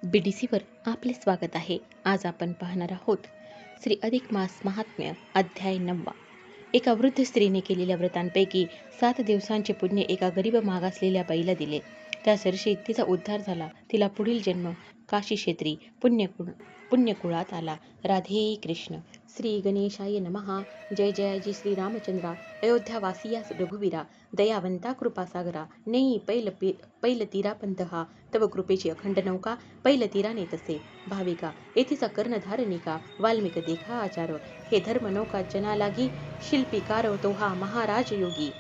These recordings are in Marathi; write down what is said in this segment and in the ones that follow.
BDCवर आपले स्वागत आहे. आज आपण पाहणार आहोत श्री अधिक मास महात्म्य अध्याय 9. एका वृद्ध स्त्रीने केलेल्या व्रतांपैकी 7 दिवसांचे पुण्य एका गरीब मागासलेल्या बाईला दिले. त्या वर्षी तिचा उद्धार झाला. तिला पुढील जन्म काशी क्षेत्री पुण्यकुळात आला. राधे कृष्ण. श्री गणेशाय नमः. जय जयाजी श्री रामचंद्रा. अयोध्यावासिया रघुवीरा. दयावंता कृपासागरा. नेई पैल तीरा पंथहा. तव कृपेची अखंड नौका पैल तीराने तसे भाविका. येथीचा कर्णधारनिका. वाल्मिक देखा आचार. हे धर्म नौका जना लागी. शिल्पीकार तो हा महाराज योगी.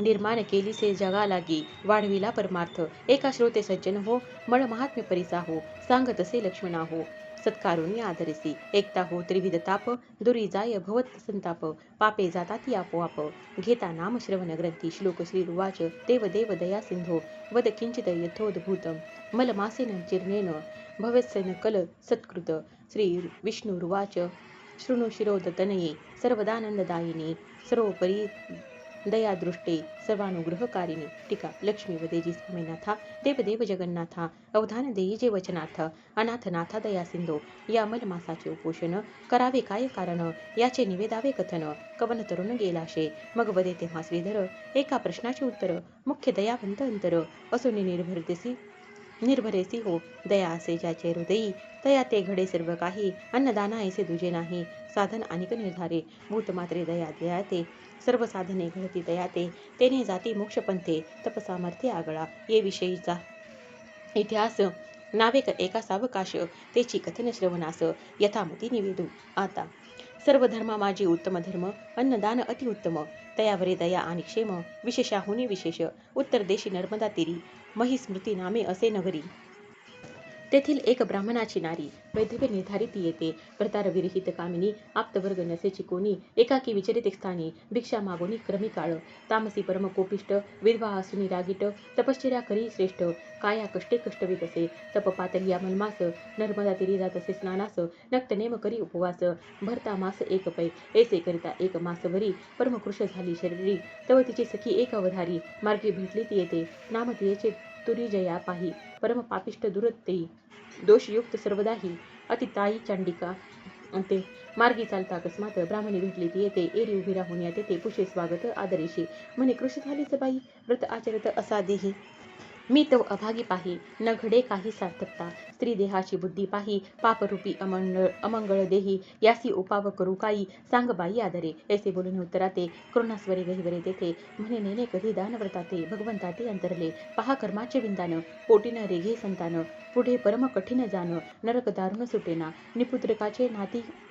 निर्माण केली से जगा लागी. वाढविला परमार्थ. एका श्रोते सज्जन हो. मळ महात्म्य परिसा हो. सांगत असे लक्ष्मणा हो. सत्कारुणी आदरसी. एकता हो त्रिविध ताप. दुरी जाय भवत संताप. पापे जाताती आपोआप. घेता नाम श्रवण ग्रंथी. श्लोक श्री रुवाच. देव देव दया सिंधो. वद किंचित यथोद्भूत. मल मासेन चिर्नेन. भवत्सन कल सत्कृत. श्री विष्णुरुवाच. शृणु शिरोदतनये. सर्वदानंददायिनी. सर्वोपरी दयादृष्टे सर्वानुग्रहकारिणी. टीका. लक्ष्मी वदेजी स्वामीनाथा. देवदेव जगन्नाथा. अवधान देई जे वचनार्थ. अनाथनाथा दया सिंधो. या मलमासाचे उपोषण करावे काय कारण. याचे निवेदावे कथन. कवन तरुण गेलाशे. मग वदे तेव्हा श्रीधर. एका प्रश्नाचे उत्तर. मुख्य दयावंत अंतर. असून निर्भरेसी हो. दया असे ज्याचे हृदयी. तया ते घडे सर्व काही. अन्नदाना ऐसे दुजे नाही. साधन अनिक निर्धारे. भूतमात्रे दया दयाते. सर्व साधने घडती दयाते. तेने जाती मोक्ष पंथे. तपसामर्थ्य आगळा. ये विषयीचा इतिहास नावे एका सावकाश. तेची कथन श्रवणास यथामती निवेदू आता. सर्व धर्मा माझी उत्तम धर्म. अन्नदान अतिउत्तम. तयावरे दया आणि क्षेम. विशेषाहुनी विशेष. उत्तर देशी नर्मदा तीरी. महिस्मृती नामे असे नगरी. तेथील एक ब्राह्मणाची नारी. वैधव्य निर्धारित येते. व्रतार विरहित कामिनी. आप्तवर्ग नसेची कोणी. एकाकी विचरित स्थानी. भिक्षा मागोनी क्रमी काळ. तामसी परम कोपिष्ट. विधवा असूनी रागीट. तपश्चर्या करी श्रेष्ठ. काया कष्टे कष्टवीत असे. तप पातलिया मलमास. नर्मदा तीरी जात असे स्नानास. नक्तनेम करी उपवास. भरता मास एक पै. ऐसे करिता एक मासभरी. परमकृश झाली शरीरी. तव तिची सखी एक अवधारी. मार्गी भेटली ती येते. नाम तिचे तुरीजया पाही. परम पापिष्ट दुरत्तेई. दोषयुक्त सर्वदाही. अतिताई चांडिका ते मार्गी चालता अकस्मात. ब्राह्मणी भेटली ती येते. एरी उभी राहून या तेथे. पुषे स्वागत आदरेशी. म्हणे कृश झालीच बाई. व्रत आचरत असा देही. मी तव अभागी पाही. न घडे काही सार्थकता. स्त्री देहाची बुद्धी पाही. पापरूपी अमंगळ देही. यासी उपाव करू काही. सांग बाई आदरे. ऐसे बोलून उत्तराते. करुणास्वरे गहिवरे तेथे. म्हणे नेने कधी दान व्रताते. भगवंताते अंतरले. पहा कर्माचे विंदान. पोटीन रेघे संतान. पुढे परम कठीण जाण. नरक दारुण सुटेना. निपुत्रकाचे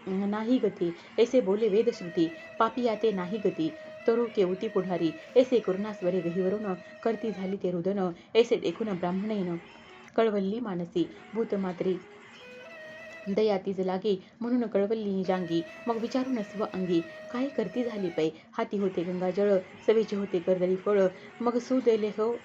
नाही गती. ऐसे बोले वेदश्रुती. पापियाते नाही गती. तरू केवती पुढारी. ऐसे करुणास्वरे गहिवरून. करती झाली ते रुदन. ऐसे देखून ब्राह्मणेन कळवल्ली मानसी. भूतमात्री दया तीज लागे. म्हणून कळवल्ली जांगी. मग विचारून स्व अंगी. काय करती झाली पै. हाती होते गंगाजळ. सवेचे होते कर्दळी फळ. मग सुदेले हो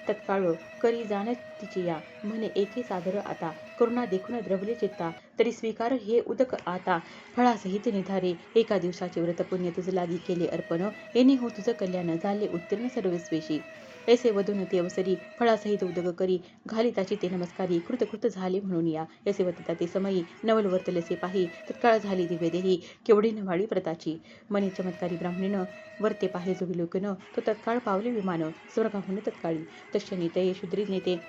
तत्काळ. करी जाण तिची या. म्हणे एके सादर आता. करुणा देखून द्रवले चित्ता. तरी स्वीकार हे उदक आता. फळासहित निर्धारे. एका दिवसाचे व्रत पुण्य तुझ लागी केले अर्पण. येणे हो तुझ कल्याण. झाले उत्तीर्ण सर्वस्वेशी. ऐसे वदून ते अवसरी. फळासहित उदक करी. घाली ताची ते नमस्कारी. कृत झाले म्हणून या. ऐसे वतता ते समयी. नवल वर्तलसे पाही. तत्काळ झाली दिव्य देही. केवढी नवाळी व्रताची. मने चमत्कारी ब्राह्मणीन. वरते पाहे जो विलोकन. तो तत्काळ पावले विमान. स्वर्गाहून तत्काळी. तस्य तये शूद्री नेते.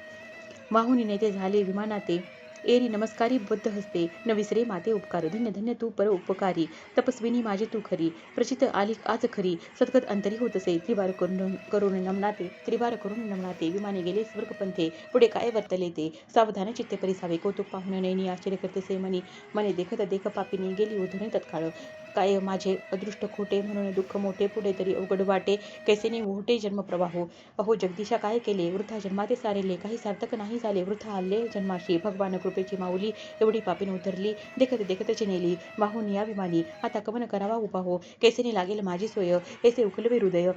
वाहुनी नेते झाले विमानाते. एरी नमस्कारी बद्ध हस्ते. न विसरे माते उपकार. धन्य धन्य तू पर उपकारी. तपस्विनी माझी तू खरी. प्रचित आली आज खरी. सद्गत अंतरी होतसे. त्रिवार करून नमनाते. विमाने गेले स्वर्गपंथे. पुढे काय वर्तले ते. सावधान चित्ते परिसावे. कौतुक पाहुन नयनी आश्चर्य करतेसे मने देखत पापिनी गेली उधळून तत्काळ. काय माझे अदृष्ट खोटे. म्हणून दुःख मोठे. पुढे तरी अवघड वाटे. कैसेने ओहटे जन्म प्रवाहो. अहो जगदीशा काय केले. वृथा जन्माते सारेले. काही सार्थक नाही झाले. वृथा आले जन्माशी. भगवान कृपेची माऊली. एवढी पापीन उतरली. देखत चिनेली. वाहून या विमानी. आता कवन करावा उपाहो. कैसेने लागेल माझी सोय. ऐसे उकलवे हृदय.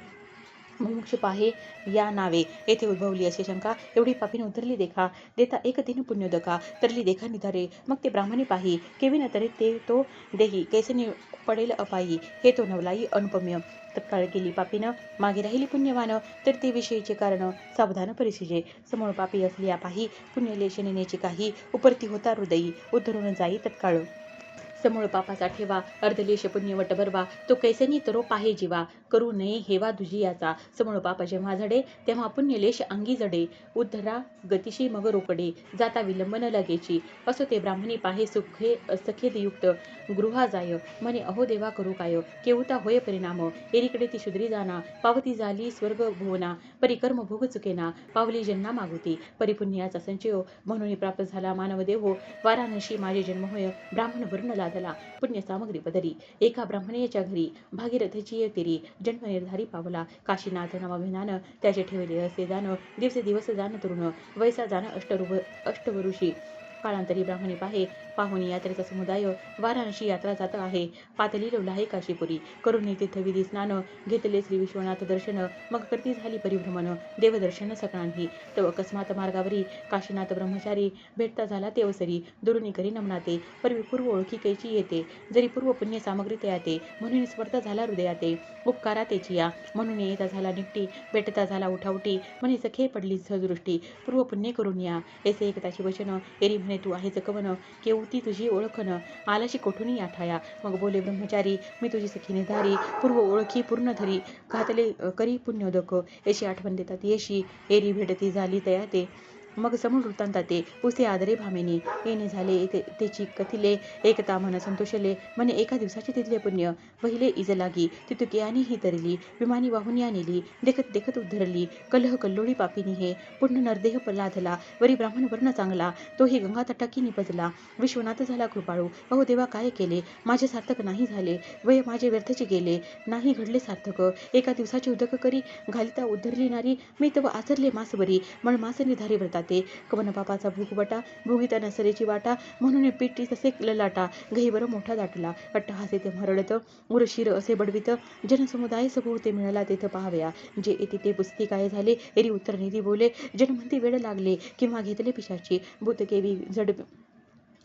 मुमुक्षु पाहे या नावे येथे उद्भवली अशी शंका एवढी पापीने उतरली देखा देता एक दिन पुण्योदका तरली देखा निधारे मग ते ब्राह्मणी पाही केवी न तरी ते तो देही कैसे पडेल अपायी हे तो नवलाई अनुपम्य तत्काळ केली पापीनं मागे राहिली पुण्यवान तर ते विषयीचे कारण सावधान परिशिजे समोर पापी असली पाही पुण्यलेश नेण्याची काही उपरती होता हृदयी उतरून जाई तत्काळ समूळ पापाचा ठेवा अर्धलेश पुण्यवट बरवा तो कैसेनी तरो पाहे जीवा करू नये हेवा दुजियाचा समूळ पाप जेव्हा झडे तेव्हा पुण्यलेश अंगी जडे उद्धरा गतिशी मग रोकडे जाता विलंबन लगेची असो ते ब्राह्मणी पाहे सुखे सखेदयुक्त गृहा जाय म्हणे अहो देवा करू काय केवता होय परिणाम एरीकडे ती शुद्री जाना पावती झाली स्वर्ग भुवना परिकर्म भोग चुकेना पावली जन्ना मागुती परिपुण्याचा संचयो म्हणून प्राप्त झाला मानव देहो वाराणसी माझे जन्म होय ब्राह्मण वर्ण लादला पुण्य सामग्री पदरी एका ब्राह्मणेच्या घरी भागीरथीची तिरी जन्म निर्धारी पावला काशीनाथ नामाभिमान त्याचे ठेवले असे जाण दिवसे दिवस जाण तरुण वैसा जाण अष्टवरुषी काळांतरी ब्राह्मणी पाहे पाहुणी यात्रेचा समुदाय वाराणसी यात्रा जात आहे पातली आहे काशीपुरी करून तीर्थविधी स्नान घेतले श्री विश्वनाथ दर्शन मग करती झाली परिभ्रमण देवदर्शन सकळांही तव अकस्मात मार्गावरी काशीनाथ ब्रह्मचारी भेटता झाला तेवसरी दुरुनी करी नमनाते पूर्व ओळखी कैची येते जरी पूर्व पुण्य सामग्री तयाते म्हणून स्पर्धा झाला हृदयाते उपकारा तेची या म्हणून येता झाला निकटी भेटता झाला उठावटी म्हणे सखे पडली सहदृष्टी पूर्व पुण्य करून या ऐसे एकताची वचन एरी म्हणे तू आहेच कवन केवती तुझी ओळखन आलाशी कोठून आठाया मग बोले ब्रह्मचारी मी तुझी सखीने धारी पूर्व ओळखी पूर्ण धरी घातले करी पुण्योदक याची आठवण देतात येशी एरी भेटती झाली तया ते मग समोर वृत्तांतात ते उसे आदरे भामेनी येणे झाले त्याची कथिले एकता मन संतोषले म्हणे एका दिवसाचे तिथले पुण्य पहिले इज लागी तितुके आणि ही तरली विमानी वाहून या नेली देखत देखत उद्धरली कलह कल्लोळी पापिनी हे पुण्य नरदेह लाधला वरी ब्राह्मण वर्ण चांगला तोही गंगा तटाकी निपजला विश्वनाथ झाला कृपाळू अहो देवा काय केले माझे सार्थक नाही झाले वय माझे व्यर्थचे गेले नाही घडले सार्थक एका दिवसाचे उदक करी घालिता उद्धरली नारी मी तव आचरले मासवरी मळ मास निधारी व्रता ते कवन पापाचा भूकवटा भोगिता नसरेची वाटा म्हणून पिटी तसे ललाटा गहीवर मोठा दाटला अट्टहासे ते मरडत उरशीर असे बडवित जनसमुदाय सभोवते मिळाला तेथ पाहावया जे येते ते पुस्ती काय झाले एरी उत्तर निधी बोले जन म्हणते वेळ लागले किंवा घेतले पिशाची भूतकेवी जड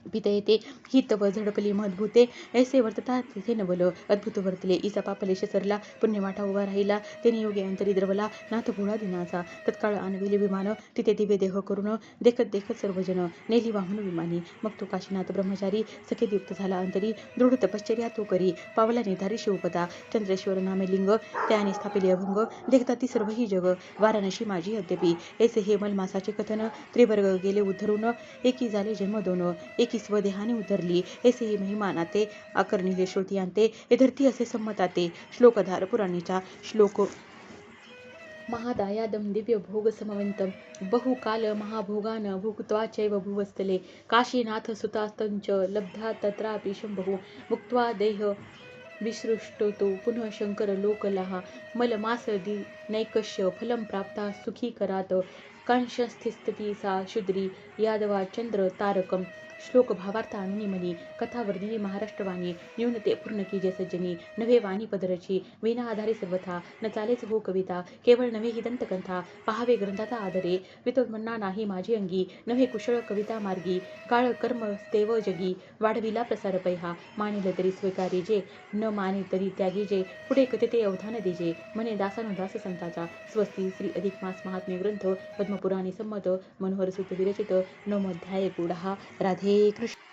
पिता येते ही तव झडपली मधभूते ऐसे वर्तता तिथे नवल अद्भुत वर्तले इसा पापलेश सरला पुण्यवाटा उभा राहिला त्याने योगी अंतरी द्रवला नाथ भोळा दिनाचा तत्काळ आणविले विमान तिथे दिव्य देह करून देखत देखत सर्वजन नेली वाहून विमानी मग तो काशीनाथ ब्रह्मचारी सखेदयुक्त झाला अंतरी दृढ तपश्चर्या तो करी पावला निधारी शिवपदा चंद्रेश्वर नामे लिंग त्याने स्थापिले अभंग देखता ती सर्व ही जग वाराणसी माझी अद्यपी ऐसे हे मलमासाचे कथन त्रिवर्ग गेले उद्धरून एकी झाले जन्म दोन एकी स्वदेहाने उतरली ऐसे ही महिमा नाते आकर्णिले श्रुतियांते हे धरती असे संमताते श्लोकधार पुराणीचा श्लोक महादायादं दिव्य भोग समवंतम बहुकाल महाभोगान भुक्त्वा चैव भुवस्थले काशीनाथ सुतास्तंच लब्धा तत्रापि शंभु मुक्त्वा देह विसृष्टतो पुनः शंकर लोकलहा मलमासदी नैकश्य फलं प्राप्ता सुखी करात कंशस्थिस्थिती सा शुद्री यादवा चंद्र तारकम श्लोक भावार्थ आणूनी मनी कथा वर्णिली महाराष्ट्रवाणी न्यूनते पूर्ण कीजे सज्जनी नव्हे वाणी पदरची विना आधारे सर्वथा न चालेच हो कविता केवळ नव्हे ही दंतकंथा पहावे ग्रंथाचा आदरे वितोन्मन्ना नाही माझी अंगी नव्हे कुशळ कविता मार्गी काळ कर्म स्तेव जगी वाढविला प्रसार पैहा मानिल तरी स्वीकारी जे न माने तरी त्यागी जे पुढे कथेते अवधान देजे म्हणे दासानुदास संताचा स्वस्ती श्री अधिक मास महात्म्य ग्रंथ पद्मपुराणी संमत मनोहर सुत विरचित नवमोध्याय पुढा राधे कृष्ण.